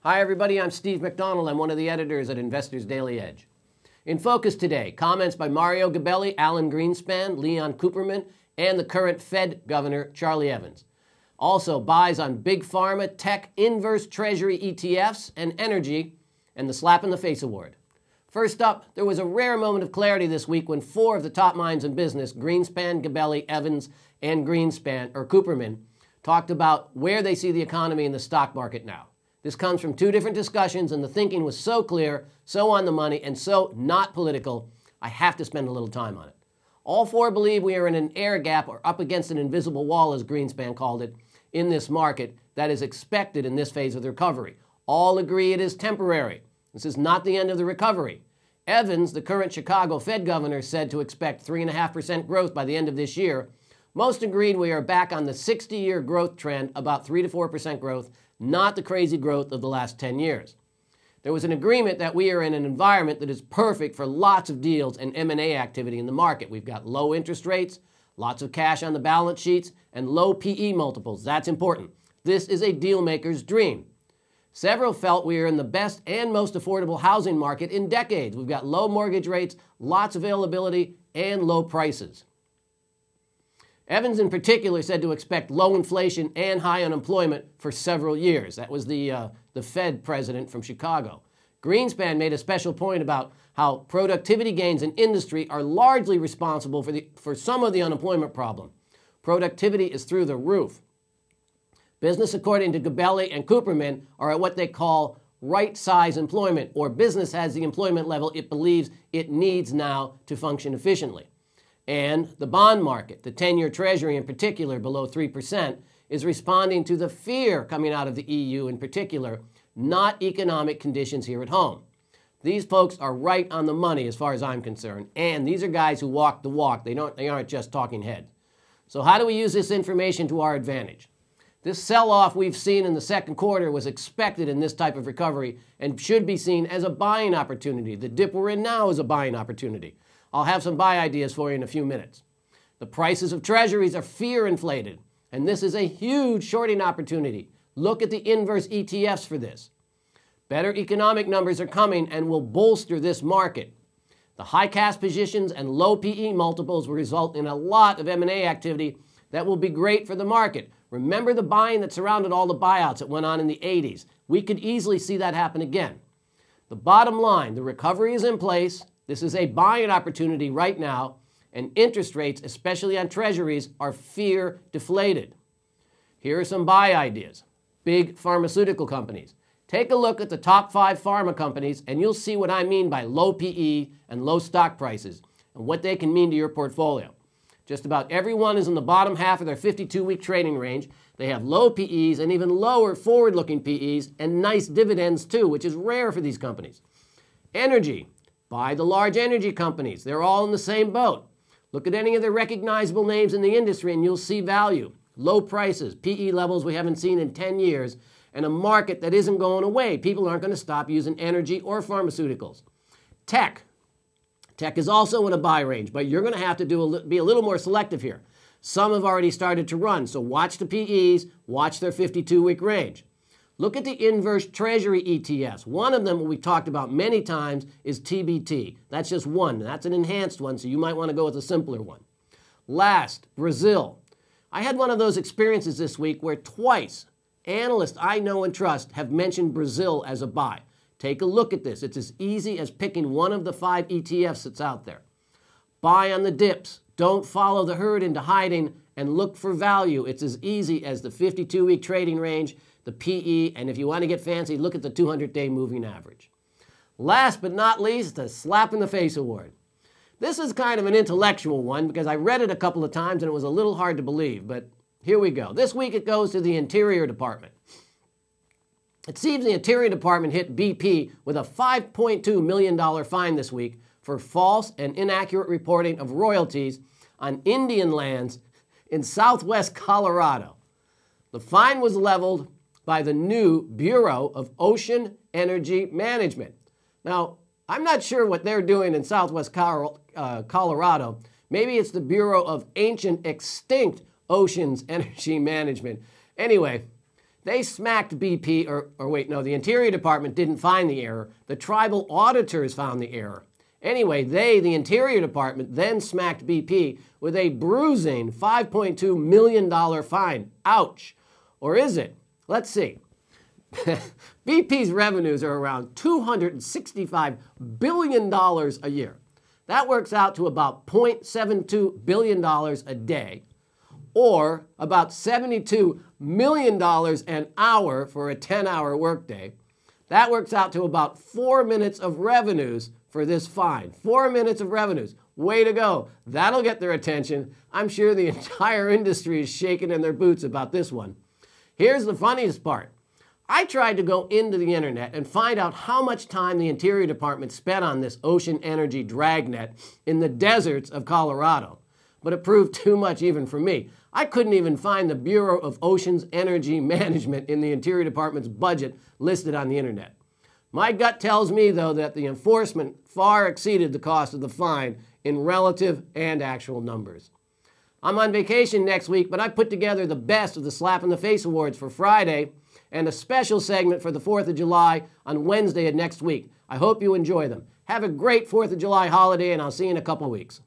Hi everybody, I'm Steve McDonald. I'm one of the editors at Investors Daily Edge. In focus today, comments by Mario Gabelli, Alan Greenspan, Leon Cooperman, and the current Fed Governor, Charlie Evans. Also, buys on big pharma, tech, inverse treasury ETFs, and energy, and the Slap in the Face Award. First up, there was a rare moment of clarity this week when four of the top minds in business, Greenspan, Gabelli, Evans, and Cooperman, talked about where they see the economy and the stock market now. This comes from two different discussions, and the thinking was so clear, so on the money, and so not political, I have to spend a little time on it. All four believe we are in an air gap or up against an invisible wall, as Greenspan called it, in this market that is expected in this phase of the recovery. All agree it is temporary. This is not the end of the recovery. Evans, the current Chicago Fed governor, said to expect 3.5% growth by the end of this year. Most agreed we are back on the 60-year growth trend, about 3 to 4% growth, not the crazy growth of the last 10 years. There was an agreement that we are in an environment that is perfect for lots of deals and M&A activity in the market. We've got low interest rates, lots of cash on the balance sheets, and low PE multiples. That's important. This is a deal maker's dream. Several felt we are in the best and most affordable housing market in decades. We've got low mortgage rates, lots of availability, and low prices. Evans in particular said to expect low inflation and high unemployment for several years. That was the Fed president from Chicago. Greenspan made a special point about how productivity gains in industry are largely responsible for some of the unemployment problem. Productivity is through the roof. Business, according to Gabelli and Cooperman, are at what they call right-size employment, or business has the employment level it believes it needs now to function efficiently. And the bond market, the 10-year Treasury in particular, below 3%, is responding to the fear coming out of the EU in particular, not economic conditions here at home. These folks are right on the money as far as I'm concerned, and these are guys who walk the walk. They aren't just talking heads. So how do we use this information to our advantage? This sell-off we've seen in the second quarter was expected in this type of recovery and should be seen as a buying opportunity. The dip we're in now is a buying opportunity. I'll have some buy ideas for you in a few minutes. The prices of treasuries are fear inflated, and this is a huge shorting opportunity. Look at the inverse ETFs for this. Better economic numbers are coming and will bolster this market. The high cash positions and low PE multiples will result in a lot of M&A activity that will be great for the market. Remember the buying that surrounded all the buyouts that went on in the 80s. We could easily see that happen again. The bottom line, the recovery is in place. This is a buying opportunity right now, and interest rates, especially on treasuries, are fear deflated. Here are some buy ideas. Big pharmaceutical companies. Take a look at the top 5 pharma companies, and you'll see what I mean by low PE and low stock prices, and what they can mean to your portfolio. Just about every one is in the bottom half of their 52-week trading range. They have low PEs and even lower forward-looking PEs, and nice dividends too, which is rare for these companies. Energy. Buy the large energy companies. They're all in the same boat. Look at any of the recognizable names in the industry and you'll see value. Low prices, PE levels we haven't seen in 10 years, and a market that isn't going away. People aren't going to stop using energy or pharmaceuticals. Tech. Tech is also in a buy range, but you're going to have to be a little more selective here. Some have already started to run, so watch the PEs, watch their 52-week range. Look at the inverse treasury ETFs. One of them we've talked about many times is TBT. That's just one. That's an enhanced one, so you might want to go with a simpler one. Last, Brazil. I had one of those experiences this week where twice analysts I know and trust have mentioned Brazil as a buy. Take a look at this. It's as easy as picking one of the 5 ETFs that's out there. Buy on the dips. Don't follow the herd into hiding and look for value. It's as easy as the 52-week trading range, the PE, and if you want to get fancy, look at the 200-day moving average. Last but not least, the Slap in the Face Award. This is kind of an intellectual one because I read it a couple of times and it was a little hard to believe, but here we go. This week it goes to the Interior Department. It seems the Interior Department hit BP with a $5.2 million fine this week for false and inaccurate reporting of royalties on Indian lands in southwest Colorado. The fine was leveled by the new Bureau of Ocean Energy Management. Now, I'm not sure what they're doing in southwest Colorado. Maybe it's the Bureau of Ancient Extinct Oceans Energy Management. Anyway, They smacked BP, the Interior Department didn't find the error. The tribal auditors found the error. Anyway, the Interior Department, then smacked BP with a bruising $5.2 million fine. Ouch. Or is it? Let's see. BP's revenues are around $265 billion a year. That works out to about $0.72 billion a day, or about $72 million an hour for a 10-hour workday. That works out to about 4 minutes of revenues for this fine. 4 minutes of revenues. Way to go. That'll get their attention. I'm sure the entire industry is shaking in their boots about this one. Here's the funniest part. I tried to go into the internet and find out how much time the Interior Department spent on this ocean energy dragnet in the deserts of Colorado, but it proved too much even for me. I couldn't even find the Bureau of Oceans Energy Management in the Interior Department's budget listed on the internet. My gut tells me, though, that the enforcement far exceeded the cost of the fine in relative and actual numbers. I'm on vacation next week, but I put together the best of the Slap in the Face Awards for Friday and a special segment for the 4th of July on Wednesday of next week. I hope you enjoy them. Have a great 4th of July holiday, and I'll see you in a couple weeks.